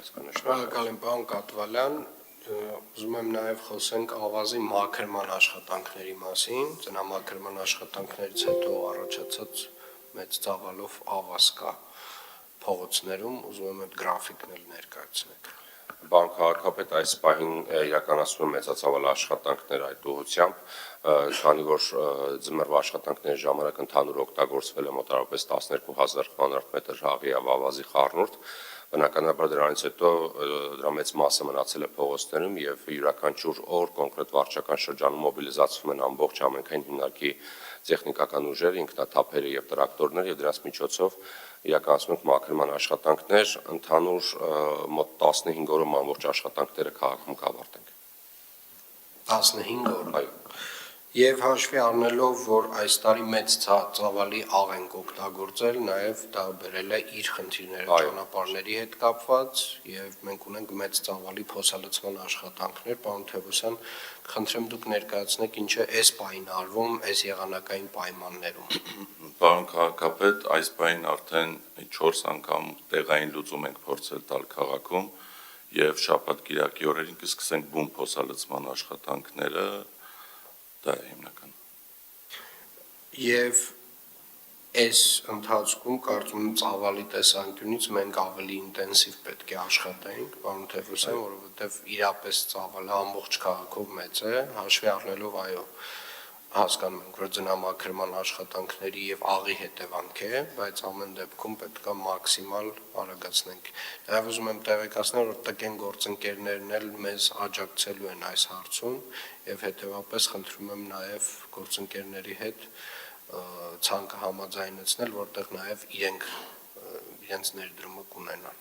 հայցկանիշ։ Շնորհակալ եմ, պարոն Կատվալյան, ուզում եմ նաև խոսենք ավազի մաքրման աշխատանքների մասին, ծնամաքրման աշխատանքներից հետո առաջացած մեծ ծավալով ավազ կա փողոցներում, ուզում եմ այդ գրաֆիկն էլ ներկայացնեք։ Պարոն քաղաքապետ, այս պահին իրականացվում են մեծածավալ աշխատանքներ այդ ուղղությամբ, քանի որ ձմեռվա աշխատանքների ժամանակ ընդհանուր օգտագործվել է մոտավորապես 12,000 քմ հաղի եւ ավազի խառնուրդ, բնականաբար դրանից հետո դրա մեծ մասը մնացել է փողոցներում եւ յուրաքանչյուր օր կոնկրետ վարչական շրջանում մոբիլիզացվում են ամբողջ ամենքային հիմնարկի տեխնիկական ուժերը, ինքնաթափերը եւ տրակտորներ եւ դրանց միջոցով իրականացնում ենք մաքրման աշխատանքներ, ընդհանուր մոտ 15 օրում ամբողջ աշխատանքները քաղաքում կավարտենք։ 15 օր։ Այո։ Եվ հաշվի առնելով, որ այս տարի մեծ ծավալի աղ ենք օգտագործել, նաև դա բերել է իր խնդիրները ճանապարհների հետ կապված, եւ մենք ունենք մեծ ծավալի փոսալցման աշխատանքներ, պարոն Թևոսյան, խնդրեմ դուք ներկայացնեք ինչ է այս պահին արվում այս եղանակային պայմաններում։ Պարոն քաղաքապետ, այս պահին արդեն 4 անգամ տեղային լուծում ենք փորձել տալ քաղաքում եւ շաբաթ-կիրակի օրերին կսկսենք բուն փոսալցման աշխատանքները, դա է հիմնական։ Եվ այս ընթացքում կարծում եմ ծավալի տեսանկյունից մենք ավելի ինտենսիվ պետք է աշխատենք, պարոն Թևոսյան, որովհետեւ իրապես ծավալը ամբողջ քաղաքով մեծ է, հաշվի առնելով, այո, հասկանում ենք, որ ձնամաքրման աշխատանքների եւ աղի հետևանք է, բայց ամեն դեպքում պետք է մաքսիմալ արագացնենք։ Նաեւ ուզում եմ տեղեկացնել, որ ՏԿ-ն գործընկերներն էլ մեզ աջակցելու են այս հարցում եւ հետեւաբար խնդրում եմ նաեւ գործընկերների հետ ցանկը համաձայնեցնել, որտեղ նաեւ իրենց ներդրումը կունենան։